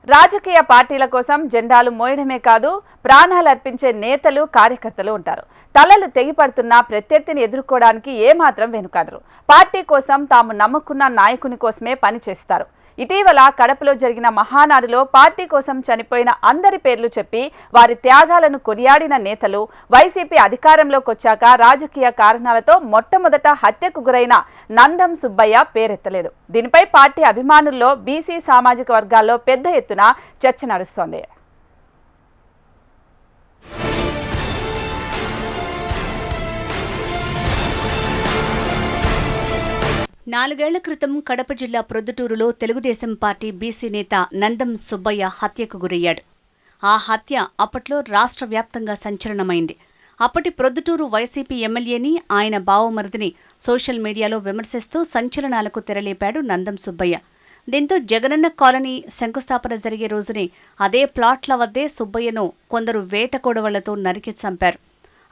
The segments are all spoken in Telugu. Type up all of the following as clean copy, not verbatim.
రాజకీయ పార్టీల కోసం జెండాలు మోయడమే కాదు, ప్రాణాలు అర్పించే నేతలు, కార్యకర్తలు ఉంటారు. తలలు తెగిపడుతున్న ప్రత్యర్థిని ఎదుర్కోవడానికి ఏమాత్రం వెనుకాడరు. పార్టీ కోసం తాము నమ్ముకున్న నాయకుని కోసమే పనిచేస్తారు. ఇటీవల కడపలో జరిగిన మహానాడులో పార్టీ కోసం చనిపోయిన అందరి పేర్లు చెప్పి వారి త్యాగాలను కొనియాడిన నేతలు వైసీపీ అధికారంలోకి వచ్చాక రాజకీయ కారణాలతో మొట్టమొదట హత్యకు గురైన నందం సుబ్బయ్య పేరెత్తలేదు. దీనిపై పార్టీ అభిమానుల్లో బీసీ సామాజిక వర్గాల్లో పెద్ద ఎత్తున చర్చ నడుస్తోంది. నాలుగేళ్ల క్రితం కడప జిల్లా ప్రొద్దుటూరులో తెలుగుదేశం పార్టీ బీసీ నేత నందం సుబ్బయ్య హత్యకు గురయ్యాడు. ఆ హత్య అప్పట్లో రాష్ట్ర వ్యాప్తంగా సంచలనమైంది. అప్పటి ప్రొద్దుటూరు వైసీపీ ఎమ్మెల్యేని, ఆయన బావమరిదిని సోషల్ మీడియాలో విమర్శిస్తూ సంచలనాలకు తెరలేపాడు నందం సుబ్బయ్య. దీంతో జగనన్న కాలనీ శంకుస్థాపన జరిగే రోజునే అదే ప్లాట్ల వద్దే సుబ్బయ్యను కొందరు వేటకోడవలతో నరికి చంపారు.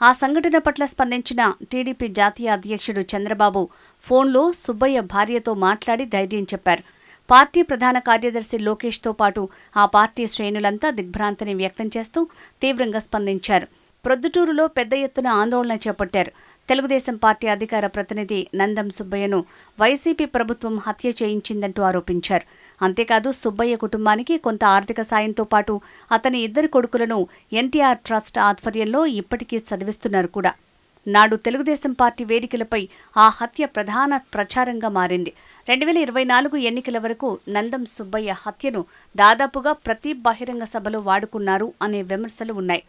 ఆ సంఘటన పట్ల స్పందించిన టీడీపీ జాతీయ అధ్యక్షుడు చంద్రబాబు ఫోన్లో సుబ్బయ్య భార్యతో మాట్లాడి ధైర్యం చెప్పారు. పార్టీ ప్రధాన కార్యదర్శి లోకేష్తో పాటు ఆ పార్టీ శ్రేణులంతా దిగ్భ్రాంతిని వ్యక్తం చేస్తూ తీవ్రంగా స్పందించారు. ప్రొద్దుటూరులో పెద్ద ఎత్తున ఆందోళన చేపట్టారు. తెలుగుదేశం పార్టీ అధికార ప్రతినిధి నందం సుబ్బయ్యను వైసీపీ ప్రభుత్వం హత్య చేయించిందంటూ ఆరోపించారు. అంతేకాదు సుబ్బయ్య కుటుంబానికి కొంత ఆర్థిక సాయంతో పాటు అతని ఇద్దరు కొడుకులను ఎన్టీఆర్ ట్రస్ట్ ఆధ్వర్యంలో ఇప్పటికీ చదివిస్తున్నారు కూడా. నాడు తెలుగుదేశం పార్టీ వేదికలపై ఆ హత్య ప్రధాన ప్రచారంగా మారింది. 2024 ఎన్నికల వరకు నందం సుబ్బయ్య హత్యను దాదాపుగా ప్రతి బహిరంగ సభలో వాడుకున్నారు అనే విమర్శలు ఉన్నాయి.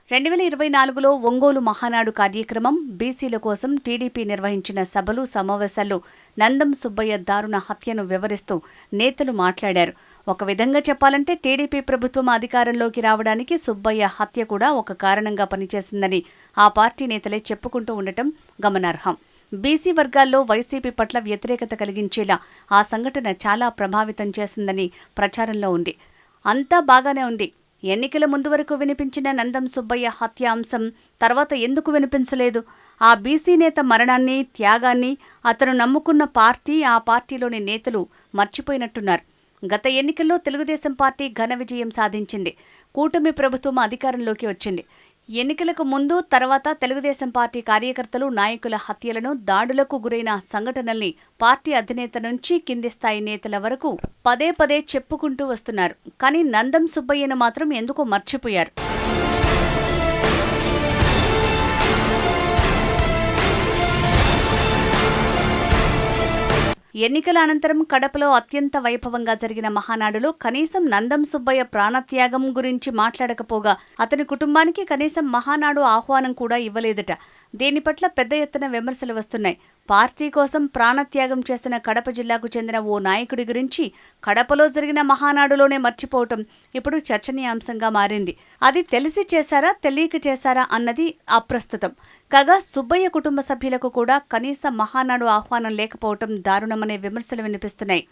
2024లో ఒంగోలు మహానాడు కార్యక్రమం, బీసీల కోసం టీడీపీ నిర్వహించిన సభలు, సమావేశాల్లో నందం సుబ్బయ్య దారుణ హత్యను వివరిస్తూ నేతలు మాట్లాడారు. ఒక విధంగా చెప్పాలంటే టీడీపీ ప్రభుత్వం అధికారంలోకి రావడానికి సుబ్బయ్య హత్య కూడా ఒక కారణంగా పనిచేసిందని ఆ పార్టీ నేతలే చెప్పుకుంటూ ఉండటం గమనార్హం. బీసీ వర్గాల్లో వైసీపీ పట్ల వ్యతిరేకత కలిగించేలా ఆ సంఘటన చాలా ప్రభావితం చేసిందని ప్రచారంలో ఉంది. అంతా బాగానే ఉంది. ఎన్నికల ముందు వరకు వినిపించిన నందం సుబ్బయ్య హత్య అంశం తర్వాత ఎందుకు వినిపించలేదు? ఆ బీసీ నేత మరణాన్ని, త్యాగాన్ని అతను నమ్ముకున్న పార్టీ, ఆ పార్టీలోని నేతలు మర్చిపోయినట్టున్నారు. గత ఎన్నికల్లో తెలుగుదేశం పార్టీ ఘన విజయం సాధించింది. కూటమి ప్రభుత్వం అధికారంలోకి వచ్చింది. ఎన్నికలకు ముందు, తర్వాత తెలుగుదేశం పార్టీ కార్యకర్తలు, నాయకుల హత్యలను, దాడులకు గురైన సంఘటనల్ని పార్టీ అధినేత నుంచి కింది స్థాయి నేతల వరకు పదే పదే చెప్పుకుంటూ వస్తున్నారు. కానీ నందం సుబ్బయ్యను మాత్రం ఎందుకో మర్చిపోయారు. ఎన్నికల అనంతరం కడపలో అత్యంత వైభవంగా జరిగిన మహానాడులో కనీసం నందం సుబ్బయ్య ప్రాణత్యాగం గురించి మాట్లాడకపోగా అతని కుటుంబానికి కనీసం మహానాడు ఆహ్వానం కూడా ఇవ్వలేదట. దీని పట్ల పెద్ద ఎత్తున విమర్శలు వస్తున్నాయి. పార్టీ కోసం ప్రాణత్యాగం చేసిన కడప జిల్లాకు చెందిన ఓ నాయకుడి గురించి కడపలో జరిగిన మహానాడులోనే మర్చిపోవటం ఇప్పుడు చర్చనీయాంశంగా మారింది. అది తెలిసి చేశారా, తెలియక చేశారా అన్నది అప్రస్తుతం. కాగా సుబ్బయ్య కుటుంబ సభ్యులకు కూడా కనీస మహానాడు ఆహ్వానం లేకపోవటం దారుణమనే విమర్శలు వినిపిస్తున్నాయి.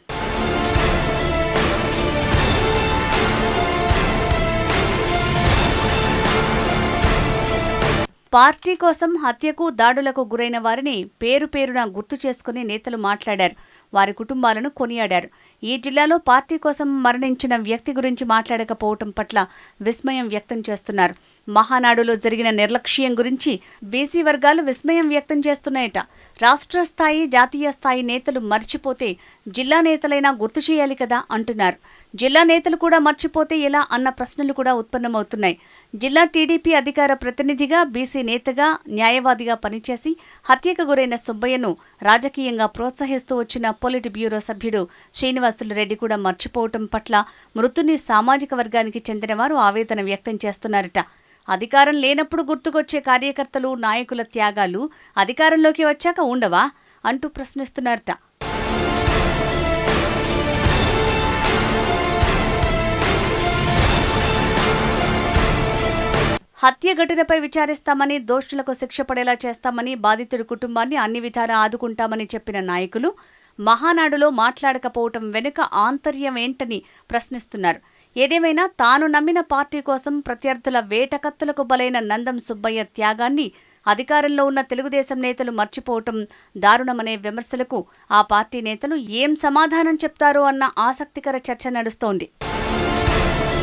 పార్టీ కోసం హత్యకు, దాడులకు గురైన వారిని పేరు పేరున గుర్తు చేసుకుని నేతలు మాట్లాడారు. వారి కుటుంబాలను కొనియాడారు. ఈ జిల్లాలో పార్టీ కోసం మరణించిన వ్యక్తి గురించి మాట్లాడకపోవటం పట్ల విస్మయం వ్యక్తం చేస్తున్నారు. మహానాడులో జరిగిన నిర్లక్ష్యం గురించి బీసీ వర్గాలు విస్మయం వ్యక్తం చేస్తున్నాయట. రాష్ట్ర స్థాయి, జాతీయ స్థాయి నేతలు మర్చిపోతే జిల్లా నేతలైనా గుర్తు చేయాలి కదా అంటున్నారు. జిల్లా నేతలు కూడా మర్చిపోతే ఎలా అన్న ప్రశ్నలు కూడా ఉత్పన్నమవుతున్నాయి. జిల్లా టీడీపీ అధికార ప్రతినిధిగా, బీసీ నేతగా, న్యాయవాదిగా పనిచేసి హత్యకు గురైన సుబ్బయ్యను రాజకీయంగా ప్రోత్సహిస్తూ వచ్చిన పొలిట్ బ్యూరో సభ్యుడు శ్రీనివాసులు రెడ్డి కూడా మర్చిపోవటం పట్ల మృతుని సామాజిక వర్గానికి చెందినవారు ఆవేదన వ్యక్తం చేస్తున్నారట. అధికారం లేనప్పుడు గుర్తుకొచ్చే కార్యకర్తలు, నాయకుల త్యాగాలు అధికారంలోకి వచ్చాక ఉండవా అంటూ ప్రశ్నిస్తున్నారట. హత్య ఘటనపై విచారిస్తామని, దోషులకు శిక్ష పడేలా చేస్తామని, బాధితుడి కుటుంబాన్ని అన్ని విధాలా ఆదుకుంటామని చెప్పిన నాయకులు మహానాడులో మాట్లాడకపోవటం వెనుక ఆంతర్యమేంటని ప్రశ్నిస్తున్నారు. ఏదేమైనా తాను నమ్మిన పార్టీ కోసం ప్రత్యర్థుల వేటకత్తులకు బలైన నందం సుబ్బయ్య త్యాగాన్ని అధికారంలో ఉన్న తెలుగుదేశం నేతలు మర్చిపోవటం దారుణమనే విమర్శలకు ఆ పార్టీ నేతలు ఏం సమాధానం చెప్తారో అన్న ఆసక్తికర చర్చ నడుస్తోంది.